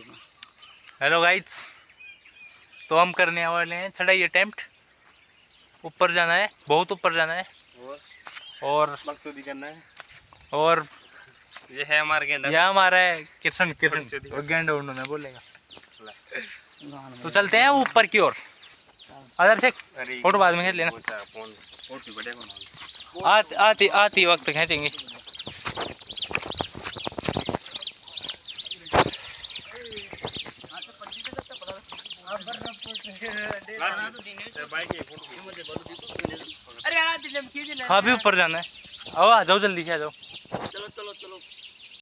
Hello guys, तो हम करने वाले हैं चढ़ाई अटेम्प्ट। ऊपर जाना है, बहुत ऊपर जाना है और मकसूदी करना है। और ये है हमारा गेंडा। यह हमारा है किशन गेंडा उन्होंने बोलेगा। तो चलते हैं ऊपर की ओर। अदर से फोटो बाद में खींच लेना, आती वक्त खींचेंगे। हाँ, अभी ऊपर जाना है। आओ, आ जाओ, जल्दी से आ जाओ।